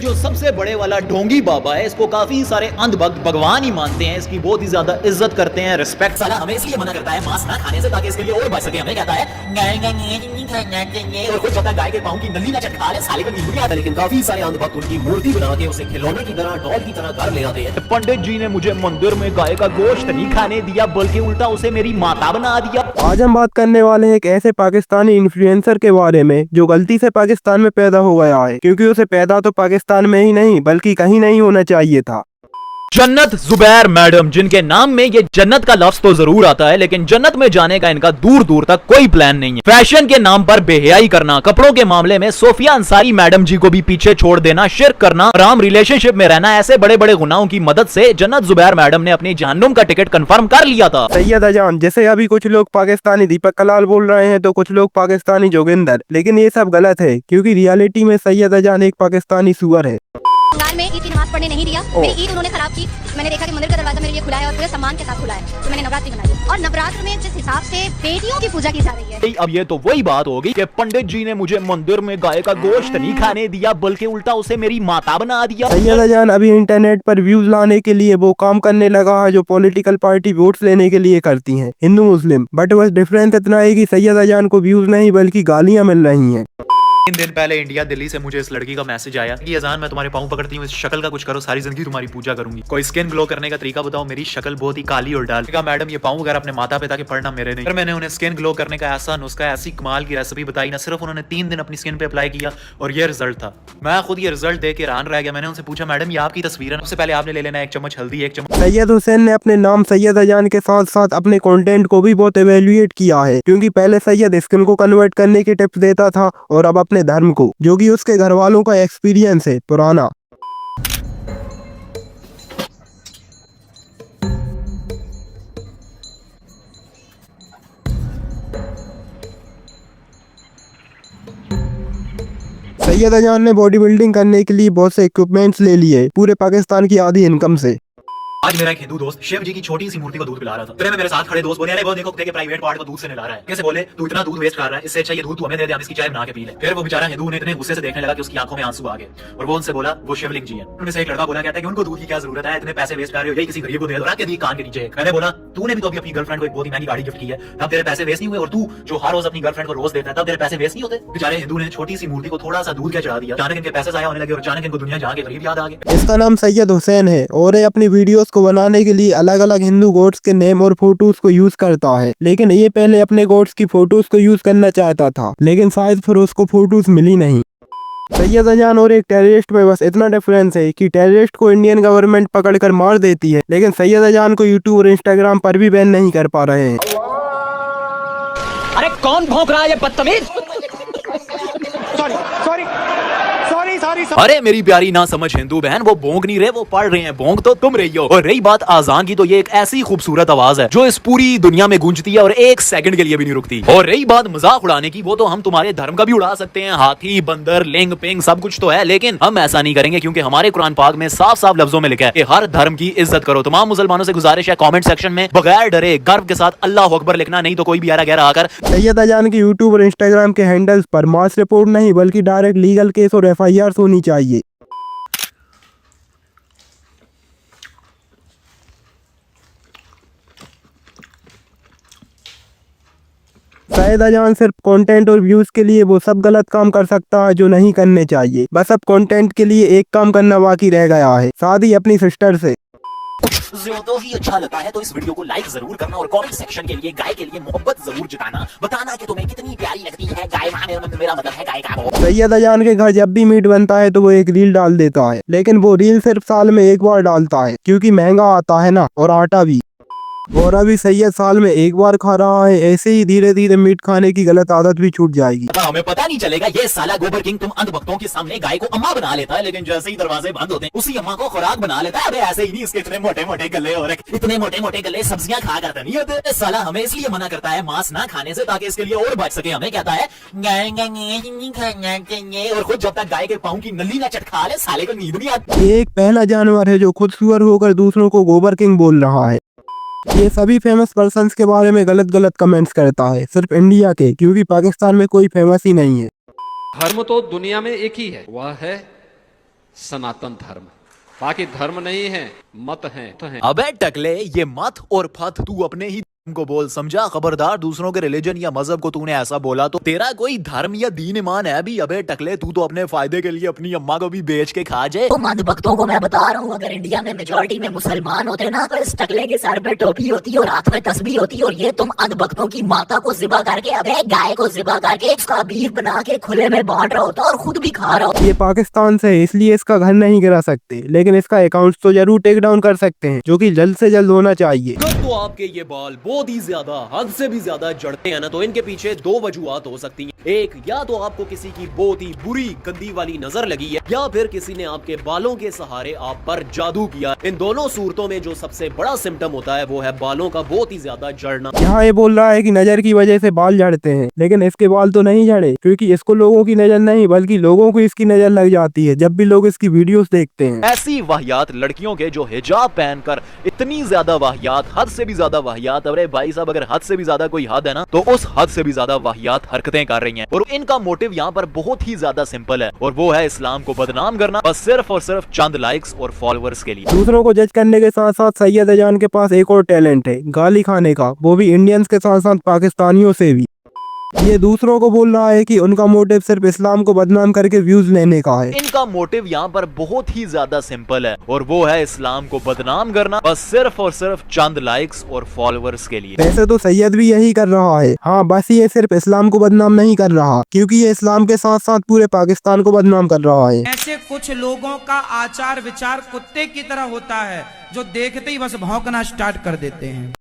जो सबसे बड़े वाला ढोंगी बाबा है, इसको काफी सारे अंधभक्त भगवान ही मानते हैं, इसकी बहुत ही ज्यादा इज्जत करते हैं, रिस्पेक्ट। साला हमें इसलिए मना करता है मांस ना खाने से ताकि इसके लिए और बच सके। हमें कहता है और कुछ पता गाय के पाँव की नली ना चटका ले, साले को नींद नहीं आता। लेकिन काफी सारे अंधभक्त उनकी मूर्ति बना के उसे खिलौने की तरह, डॉल की तरह घर ले आते हैं। पंडित जी ने मुझे मंदिर में गाय का गोश्त नहीं खाने दिया, बल्कि उल्टा उसे मेरी माता बना दिया। आज हम बात करने वाले हैं एक ऐसे पाकिस्तानी इन्फ्लुएंसर के बारे में जो गलती से पाकिस्तान में पैदा हो गया है, क्योंकि उसे पैदा तो पाकिस्तान में ही नहीं बल्कि कहीं नहीं होना चाहिए था। जन्नत जुबैर मैडम, जिनके नाम में ये जन्नत का लफ्ज तो जरूर आता है, लेकिन जन्नत में जाने का इनका दूर दूर तक कोई प्लान नहीं है। फैशन के नाम पर बेहयाई करना, कपड़ों के मामले में सोफिया अंसारी मैडम जी को भी पीछे छोड़ देना, शिर्क करना, हराम रिलेशनशिप में रहना, ऐसे बड़े बड़े गुनाहों की मदद से जन्नत जुबैर मैडम ने अपनी जहन्नुम का टिकट कंफर्म कर लिया था। सैयद अजान, जैसे अभी कुछ लोग पाकिस्तानी दीपक कलाल बोल रहे हैं तो कुछ लोग पाकिस्तानी जोगिंदर, लेकिन ये सब गलत है, क्योंकि रियलिटी में सैयद अजान एक पाकिस्तानी सुअर है। बंगाल में ईद की नमाज पढ़ने नहीं दिया, मेरी ईद उन्होंने खराब की। मैंने देखा कि मंदिर का दरवाजा मेरे लिए खुला है और पूरे सम्मान के साथ खुला है, तो मैंने नवरात्रि मनाई। और नवरात्र में जिस हिसाब से बेटियों की पूजा की जा रही है, अब ये तो वही बात होगी कि पंडित जी ने मुझे मंदिर में गाय का गोश्त नहीं खाने दिया, बल्कि उल्टा उसे मेरी माता बना दिया। सैयद अजान अभी इंटरनेट पर व्यूज लाने के लिए वो काम करने लगा है जो पॉलिटिकल पार्टी वोट्स लेने के लिए करती हैं, हिंदू मुस्लिम। बट बस डिफरेंस इतना है कि सैयद अजान को व्यूज नहीं बल्कि गालियां मिल रही हैं। 3 दिन पहले इंडिया दिल्ली से मुझे इस लड़की का मैसेज आया कि अजान, मैं तुम्हारे पाँव पकड़ती हूँ, इस शक्ल का कुछ करो, सारी जिंदगी तुम्हारी पूजा करूंगी, कोई स्किन ग्लो करने का तरीका बताओ, मेरी शक्ल बहुत ही काली और डाल। मैडम ये पाँव वगैरह अपने माता पिता के पढ़ना मेरे नहीं। फिर मैंने उन्हें स्किन ग्लो करने का ऐसा नुस्खा, ऐसी कमाल की रेसिपी बताई ना, सिर्फ उन्होंने 3 दिन अपनी स्किन पे अप्लाई किया और ये रिजल्ट था। मैं खुद ये रिजल्ट देख के हैरान रह गया। मैंने उनसे पूछा, मैडम ये आपकी तस्वीर है, सबसे पहले आपने ले लेना 1 चम्मच हल्दी, 1 चम्मच। सैयद हुसैन ने अपने नाम सैयद अजान के साथ साथ अपने कंटेंट को भी बहुत एवेल्युएट किया है, क्योंकि पहले सैयद स्किन को कन्वर्ट करने की टिप्स देता था और अब अपने धर्म को, जो कि उसके घर वालों का एक्सपीरियंस है पुराना। सैयद अजान ने बॉडी बिल्डिंग करने के लिए बहुत से इक्विपमेंट्स ले लिए पूरे पाकिस्तान की आधी इनकम से। आज मेरा एक हिंदू दोस्त शिव जी की छोटी सी मूर्ति को दूध पिला रहा था। फिर मेरे साथ खड़े दोस्त बोले, अरे वो देखो कुत्ते के प्राइवेट पार्ट को दूध से नहला रहा है। कैसे बोले, तू इतना दूध वेस्ट कर रहा है, इससे अच्छा ये दूध तू हमें दे दे, हम इसकी चाय बना के पी ले। फिर वो बेचारा हिंदू ने इतने गुस्से से देखने लगा कि उसकी आंखों में आंसू आ गए और वो उनसे बोला, वो शिवलिंग जी है। उनमें से एक लड़का बोला, कहता है कि उनको दूध की क्या जरूरत है, इतने पैसे वेस्ट कर रहे हो, यही किसी गरीब को दे दो, रात के दी कान के नीचे। मैंने बोला, तूने भी तो अभी अपनी गर्लफ्रेंड को एक बहुत ही महंगी गाड़ी गिफ्ट की है, तब तेरे पैसे वेस्ट नहीं हुए, और तू जो हर रोज अपनी गर्लफ्रेंड को रोज देता है तब तेरे पैसे वेस्ट नहीं होते। बेचारे हिंदू ने छोटी सी मूर्ति को थोड़ा सा दूध क्या चढ़ा दिया, अचानक इनके पैसे जाया होने लगे और अचानक इनको दुनिया जहाँ के गरीब याद आ गए। इसका नाम सैयद हुसैन है और ये अपनी वीडियोस को बनाने के लिए अलग अलग हिंदू गॉड्स के नेम और फोटोज को यूज करता है, लेकिन ये पहले अपने गॉड्स की फोटोज को यूज करना चाहता था, लेकिन शायद फिर उसको फोटोज मिली नहीं। सैयद अजान और एक टेररिस्ट में बस इतना डिफरेंस है कि टेररिस्ट को इंडियन गवर्नमेंट पकड़कर मार देती है, लेकिन सैयद अजान को यूट्यूब और इंस्टाग्राम पर भी बैन नहीं कर पा रहे हैं। अरे कौन भौंक रहा है ये बदतमीज? अरे मेरी प्यारी ना समझ हिंदू बहन, वो भोंक नहीं रहे, वो पढ़ रहे हैं, भोंक तो तुम रही हो। और रही बात आजान की, तो ये एक ऐसी खूबसूरत आवाज है जो इस पूरी दुनिया में गूंजती है और 1 सेकंड के लिए भी नहीं रुकती। और रही बात मजाक उड़ाने की, वो तो हम तुम्हारे धर्म का भी उड़ा सकते हैं, हाथी बंदर लिंग पिंग सब कुछ तो है, लेकिन हम ऐसा नहीं करेंगे, क्योंकि हमारे कुरान पाक में साफ साफ लफ्जों में लिखा है कि हर धर्म की इज्जत करो। तमाम मुसलमानों से गुजारिश है, कॉमेंट सेक्शन में बगैर डरे गर्व के साथ अल्लाह अकबर लिखना, नहीं तो कोई भी गहरा आकर। सैयद अजान के यूट्यूब और इंस्टाग्राम के हैंडल्स पर मास रिपोर्ट नहीं बल्कि डायरेक्ट लीगल केस और FIR होनी चाहिए। सैयद अजान सिर्फ कंटेंट और व्यूज के लिए वो सब गलत काम कर सकता है जो नहीं करने चाहिए। बस अब कंटेंट के लिए एक काम करना बाकी रह गया है, शादी अपनी सिस्टर से। ज्यादा ही अच्छा लगता है तो इस वीडियो को लाइक जरूर करना और कमेंट सेक्शन के लिए गाय के लिए मोहब्बत जरूर जताना, बताना कि तुम्हें कितनी प्यारी लगती है गाय। मेरा मतलब है गाय का। सैयद अजान के घर जब भी मीट बनता है तो वो एक रील डाल देता है, लेकिन वो रील सिर्फ साल में एक बार डालता है, क्योंकि महंगा आता है ना, और आटा भी। और अभी सैयद साल में एक बार खा रहा है, ऐसे ही धीरे धीरे मीट खाने की गलत आदत भी छूट जाएगी। हमें पता नहीं चलेगा ये साला गोबर किंग तुम अंधभक्तों के सामने गाय को अम्मा बना लेता है, लेकिन जैसे ही दरवाजे बंद होते हैं उसी अम्मा को खुराक बना लेता है। अबे ऐसे ही नहीं, इसके इतने मोटे मोटे गले और इतने मोटे मोटे गले सब्जियां खा करते नहीं होते। साला हमें इसलिए मना करता है मांस ना खाने से ताकि इसके लिए और बच सके। हमें कहता है और खुद जब तक गाय के पाँव की नली ना चटका ले, साले को नींद नहीं आती। ये एक पहला जानवर है जो खुद सुअर होकर दूसरों को गोबर किंग बोल रहा है। ये सभी फेमस पर्सन्स के बारे में गलत गलत कमेंट्स करता है, सिर्फ इंडिया के, क्योंकि पाकिस्तान में कोई फेमस ही नहीं है। धर्म तो दुनिया में एक ही है, वह है सनातन धर्म, बाकी धर्म नहीं है, मत है। अबे टकले, ये मत और फत तू अपने ही को बोल, समझा? खबरदार दूसरों के रिलीजन या मजहब को तूने ऐसा बोला तो तेरा कोई धर्म या दीन ईमान है भी? अबे टकले, तू तो अपने फायदे के लिए अपनी अम्मा को भी बेच के खा जाए। तो मंद भक्तों को मैं बता रहा हूँ, अगर इंडिया में मेजोरिटी में मुसलमान होते ना तो इस टकले के सर पे टोपी होती और हाथ में तस्बीह होती, और ये तुम अंध भक्तों की माता को ज़िबा करके, अबे गाय को ज़िबा करके उसका बीफ बना के खुले में बांट रहा होता और खुद भी खा रहा होता। ये पाकिस्तान से है इसलिए इसका घर नहीं गिरा सकते, लेकिन इसका अकाउंट तो जरूर टेक डाउन कर सकते हैं, जो कि जल्द से जल्द होना चाहिए। तो आपके ये बाल बहुत ही ज्यादा हद से भी ज्यादा जड़ते हैं ना, तो इनके पीछे दो वजूहात हो सकती हैं। एक, या तो आपको किसी की बहुत ही बुरी गंदी वाली नजर लगी है, या फिर किसी ने आपके बालों के सहारे आप पर जादू किया। इन दोनों सूरतों में जो सबसे बड़ा सिम्टम होता है वो है बालों का बहुत ही ज्यादा जड़ना। यहाँ ये बोल रहा है कि नजर की वजह से बाल झड़ते हैं, लेकिन इसके बाल तो नहीं झड़े, क्योंकि इसको लोगों की नजर नहीं बल्कि लोगों को इसकी नजर लग जाती है जब भी लोग इसकी वीडियोस देखते हैं। ऐसी वाहियात लड़कियों के जो हिजाब पहनकर इतनी ज्यादा वाहियात, हद से भी ज्यादा वाहियात, अरे भाई साहब अगर हद से भी ज्यादा कोई हद है ना तो उस हद से भी ज्यादा वाहियात हरकतें कर रही हैं, और इनका मोटिव यहाँ पर बहुत ही ज्यादा सिंपल है, और वो है इस्लाम को बदनाम करना, बस सिर्फ और सिर्फ चंद लाइक्स और फॉलोअर्स के लिए। दूसरों को जज करने के साथ साथ सैयद अजान के पास एक और टैलेंट है, गाली खाने का, वो भी इंडियंस के साथ साथ पाकिस्तानियों से भी। ये दूसरों को बोल रहा है कि उनका मोटिव सिर्फ इस्लाम को बदनाम करके व्यूज लेने का है। इनका मोटिव यहाँ पर बहुत ही ज्यादा सिंपल है, और वो है इस्लाम को बदनाम करना, बस सिर्फ और सिर्फ चंद लाइक्स और फॉलोअर्स के लिए। वैसे तो सैयद भी यही कर रहा है, हाँ बस ये सिर्फ इस्लाम को बदनाम नहीं कर रहा, क्योंकि ये इस्लाम के साथ साथ पूरे पाकिस्तान को बदनाम कर रहा है। ऐसे कुछ लोगों का आचार विचार कुत्ते की तरह होता है, जो देखते ही बस भौंकना स्टार्ट कर देते हैं।